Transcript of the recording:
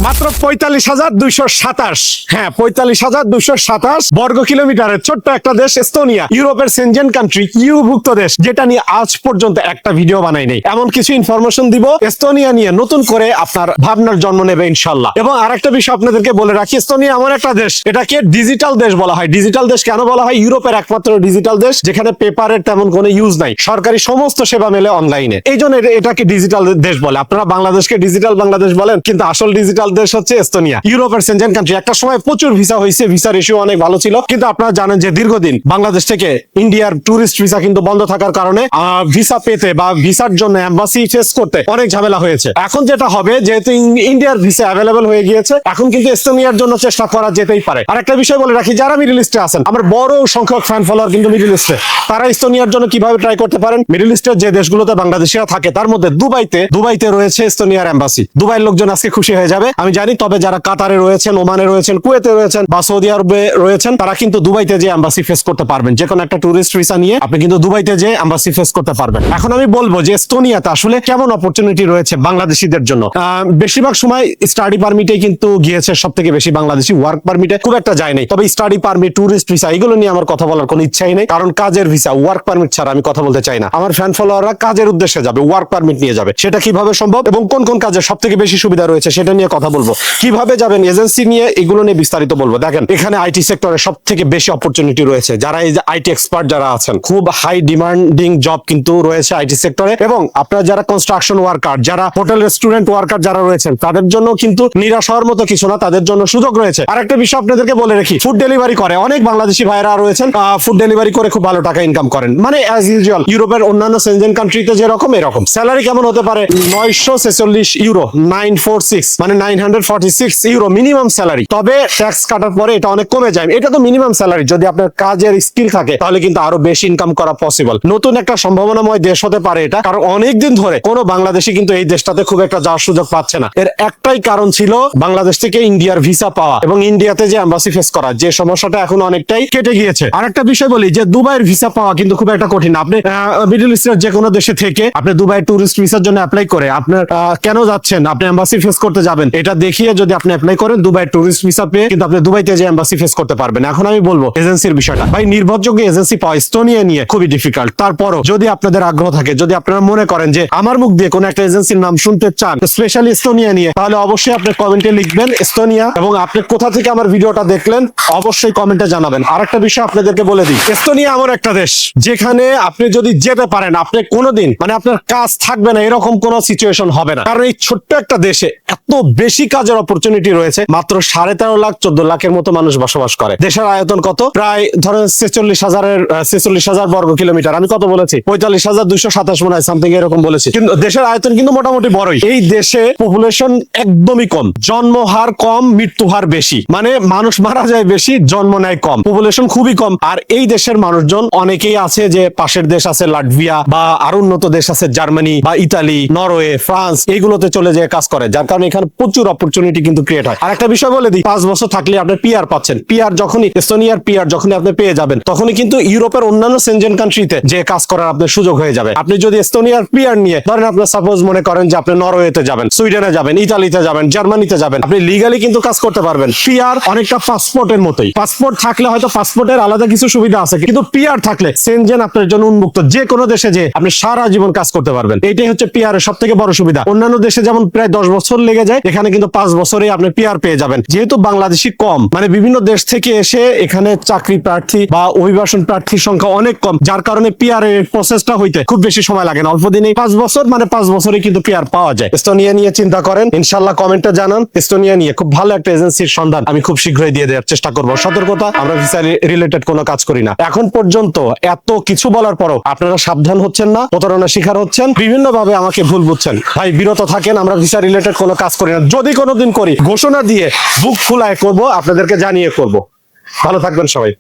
মাত্র ৪৫,২২৭। হ্যাঁ, ৪৫,২২৭ বর্গ কিলোমিটারের ছোট্ট একটা দেশ এস্তোনিয়া, ইউরোপের সেনজেন কান্ট্রি, ইউভুক্ত দেশ, যেটা নিয়ে আজ পর্যন্ত একটা ভিডিও বানাই নেই। এমন কিছু ইনফরমেশন দিব এস্তোনিয়া নিয়ে, নতুন করে আপনার ভাবনার জন্ম নেবে ইনশাল্লাহ। এবং আরেকটা বিষয় আপনাদেরকে বলে রাখি, এস্তোনিয়া এমন একটা দেশ, এটাকে ডিজিটাল দেশ বলা হয়। ডিজিটাল দেশ কেন বলা হয়? ইউরোপের একমাত্র ডিজিটাল দেশ যেখানে পেপারের তেমন কোনো ইউজ নাই, সরকারি সমস্ত সেবা মেলে অনলাইনে। এই জন্য এটাকে ডিজিটাল দেশ বলে। আপনারা বাংলাদেশকে ডিজিটাল বাংলাদেশ বলেন, কিন্তু আসল ডিজিটাল দেশ হচ্ছে এস্তোনিয়া, ইউরোপের সেনজেন কান্ট্রি। একটা সময় প্রচুর ভিসা হয়েছে, ভিসা রেশিও অনেক ভালো ছিল, কিন্তু আপনারা জানেন যে দীর্ঘদিন বাংলাদেশ থেকে ইন্ডিয়ার টুরিস্ট ভিসা কিন্তু বন্ধ থাকার কারণে ভিসা পেতে বা ভিসার জন্য এম্বাসি ফেস করতে অনেক ঝামেলা হয়েছে। এখন যেটা হবে, যেহেতু ইন্ডিয়ার ভিসা অ্যাভেলেবল হয়ে গিয়েছে, এখন কিন্তু এস্তোনিয়ার জন্য চেষ্টা করা যেতেই পারে। আর একটা বিষয় বলে রাখি, যারা মিডল ইস্টে আছেন, আমার বড় সংখ্যক ফ্যান ফলোয়ার কিন্তু মিডল ইস্টে, তারা এস্তোনিয়ার জন্য কিভাবে ট্রাই করতে পারেন? মিডল ইস্টের যে দেশগুলোতে বাংলাদেশিরা থাকে তার মধ্যে দুবাইতে রয়েছে এস্তোনিয়ার এম্বাসি। দুবাইয়ের লোকজন আজকে খুশি হয়ে যাবে আমি জানি। তবে যারা কাতারে রয়েছেন, ওমানে রয়েছেন, কুয়েতে রয়েছেন বা সৌদি আরবে রয়েছেন, তারা কিন্তু দুবাইতে যে এম্বাসি ফেস করতে পারবেন। যে কোনো একটা টুরিস্ট ভিসা নিয়ে আপনি কিন্তু দুবাইতে যে এম্বাসি ফেস করতে পারবেন। এখন আমি বলবো যে এস্তোনিয়াতে আসলে কেমন অপরচুনিটি রয়েছে বাংলাদেশিদের জন্য। বেশিরভাগ সময় স্টাডি পারমিটে কিন্তু গিয়েছে সব থেকে বেশি বাংলাদেশি, ওয়ার্ক পারমিটে খুব একটা যায় নাই। তবে স্টাডি পারমিট, টুরিস্ট ভিসা, এগুলো নিয়ে আমার কথা বলার কোনো ইচ্ছাই নেই, কারণ কাজের ভিসা, ওয়ার্ক পারমিট ছাড়া আমি কথা বলতে চাই না। আমার ফ্যান ফলোয়াররা কাজের উদ্দেশ্যে যাবে, ওয়ার্ক পারমিট নিয়ে যাবে। সেটা কিভাবে সম্ভব এবং কোন কোন কাজে সব থেকে বেশি সুবিধা রয়েছে সেটা নিয়ে কথা বলবো। কিভাবে যাবেন, এজেন্সি নিয়ে, এগুলো নিয়ে বিস্তারিত বলবো। দেখেন, এখানে আইটি সেক্টরে সব থেকে বেশি অপরচুনিটি রয়েছে। যারা এই যে আইটি এক্সপার্ট যারা আছেন, খুব হাই ডিমান্ডিং জব কিন্তু রয়েছে আইটি সেক্টরে। এবং আপনারা যারা কনস্ট্রাকশন ওয়ার্কার, যারা হোটেল রেস্টুরেন্ট ওয়ার্কার যারা রয়েছেন, তাদের জন্য কিন্তু নিরাশ হওয়ার মতো কিছু না, তাদের জন্য সুযোগ রয়েছে। আরেকটা বিষয় আপনাদেরকে বলে রাখি, ফুড ডেলিভারি করে অনেক বাংলাদেশি ভাইরা রয়েছেন, ফুড ডেলিভারি করে খুব ভালো টাকা ইনকাম করেন। মানে অ্যাজ ইউজুয়াল ইউরোপের অন্যান্য সেনজেন কান্ট্রিতে যেরকম, এরকম স্যালারি কেমন হতে পারে? 946 ইউরো, 946 মানে 946 ইউরো মিনিমাম স্যালারি। তবে ট্যাক্স কাটার পরে এটা অনেক কমে যায়। এটা তো মিনিমাম স্যালারি। যদি আপনার কাজের স্কিল থাকে তাহলে কিন্তু আরো বেশি ইনকাম করা পসিবল। নতুন একটা সম্ভাবনাময় দেশ হতে পারে এটা, কারণ অনেকদিন ধরে কোনো বাংলাদেশি কিন্তু এই দেশটাতে খুব একটা যাওয়ার সুযোগ পাচ্ছে না। এর একটাই কারণ ছিল বাংলাদেশ থেকে ইন্ডিয়ার ভিসা পাওয়া এবং ইন্ডিয়াতে যে এম্বাসি ফেস করা, যে সমস্যাটা এখন অনেকটাই কেটে গিয়েছে। আরেকটা বিষয় বলি যে দুবাইয়ের ভিসা পাওয়া কিন্তু খুব একটা কঠিন। আপনি মিডল ইস্টের যে কোনো দেশে থেকে আপনি দুবাই টুরিস্ট ভিসার জন্য অ্যাপ্লাই করে আপনার কেন যাচ্ছেন, আপনি এম্বাসি ফেস করতে যাবেন, এটা দেখিয়ে যদি আপনি অ্যাপ্লাই করেন, দুবাই টুরিস্ট ভিসা পেয়ে কিন্তু আপনি দুবাইতে যে এম্বাসি ফেস করতে পারবেন। এখন আমি বলবো এজেন্সির বিষয়টা, ভাই নির্ভরযোগ্য এজেন্সি পাওয়া এস্তোনিয়া নিয়ে খুবই ডিফিকাল্ট। তারপরও যদি আপনাদের আগ্রহ থাকে, যদি আপনারা মনে করেন যে আমার মুখ দিয়ে কোন একটা এজেন্সির নাম শুনতে চান, স্পেশালি এস্তোনিয়া নিয়ে, তাহলে অবশ্যই আপনি কমেন্টে লিখবেন এস্তোনিয়া এবং আপনি কোথা থেকে আমার ভিডিওটা দেখলেন অবশ্যই কমেন্টে জানাবেন। আরেকটা বিষয় আপনাদেরকে বলে দিই, এস্তোনিয়া এমন একটা দেশ যেখানে আপনি যদি যেতে পারেন, আপনি কোনোদিন মানে আপনার কাজ থাকবে না এরকম কোন সিচুয়েশন হবে না। কারণ এই ছোট্ট একটা দেশে এত বেশি কাজের অপরচুনিটি রয়েছে। মাত্র 13.5 লাখ 14 লাখের মতো মানুষ বসবাস করে। দেশের আয়তন কত? প্রায় ধরেন 46,000 বর্গ কিলোমিটার। আমি কত বলেছি? 45,227 মনে হয়, সামথিং এরকম বলেছি। কিন্তু দেশের আয়তন কিন্তু মোটামুটি বড়ই। এই দেশে পপুলেশন একদমই কম, জন্ম হার কম, মৃত্যু হার বেশি। মানে মানুষ মারা যায় বেশি, জন্ম নেয় কম, পপুলেশন খুবই কম। আর এই দেশের মানুষজন অনেকেই আছে যে পাশের দেশ আছে লাটভিয়া বা আরো উন্নত দেশ আছে জার্মানি বা ইতালি, নরওয়ে, ফ্রান্স, এইগুলোতে চলে যেয়ে কাজ করে, যার কারণে এখানে প্রচুর অপরচুনিটি কিন্তু ক্রিয়েট হয়। আর একটা বিষয় বলে দিই, 5 বছর থাকলে আপনি পিআর পাচ্ছেন। পিআর যখনই, এস্তোনিয়ার পিআর যখনই আপনি পেয়ে যাবেন, তখনই কিন্তু ইউরোপের অন্যান্য সেনজেন কান্ট্রিতে যে কাজ করার আপনার সুযোগ হয়ে যাবে। আপনি যদি এস্তোনিয়ার পিআর নিয়ে ধরেন, আপনার সাপোজ মনে করেন যে আপনি নরওয়েতে যাবেন, সুইডেনে যাবেন, ইতালিতে যাবেন, জার্মানিতে যাবেন, আপনি লিগালি কিন্তু কাজ করতে পারবেন। পিআর অনেকটা পাসপোর্টের মতোই। পাসপোর্ট থাকলে হয়তো পাসপোর্টের আলাদা কিছু সুবিধা আছে, কিন্তু পিআর থাকলে সেনজেন আপনার জন্য উন্মুক্ত। যে কোনো দেশে যে আপনি সারা জীবন কাজ করতে পারবেন। এটাই হচ্ছে পিআর এর সব থেকে বড় সুবিধা। অন্যান্য দেশে যেমন প্রায় 10 বছর লেগে যায়, এখানে কিন্তু 5 বছরে আপনি পিআর পেয়ে যাবেন। যেহেতু বাংলাদেশি কম, মানে বিভিন্ন দেশ থেকে এসে এখানে চাকরি প্রার্থী বা অভিবাসন প্রার্থীর সংখ্যা অনেক কম, যার কারণে পিআর এর প্রসেসটা হইতে খুব বেশি সময় লাগে না। অল্প দিনে 5 বছর, মানে 5 বছরে কিন্তু পিআর পাওয়া যায়। এস্তোনিয়া নিয়ে চিন্তা করেন, ইনশাল্লাহ কমেন্টে জানান। এস্তোনিয়া নিয়ে খুব ভালো একটা এজেন্সির সন্ধান আমি খুব শীঘ্রই দিয়ে দেওয়ার চেষ্টা করবো। সতর্কতা, আমরা ভিসা রিলেটেড কোনো কাজ করি না। এখন পর্যন্ত এত কিছু বলার পরও আপনারা সাবধান হচ্ছেন না, প্রতারণার শিকার হচ্ছেন, বিভিন্ন ভাবে আমাকে ভুল বুঝছেন। ভাই বিরত থাকেন, আমরা ভিসা রিলেটেড কোনো কাজ করি না। যদি কোনোদিন করি, ঘোষণা দিয়ে বুক ফুলায় করব, আপনাদেরকে জানিয়ে করব। ভালো থাকবেন সবাই।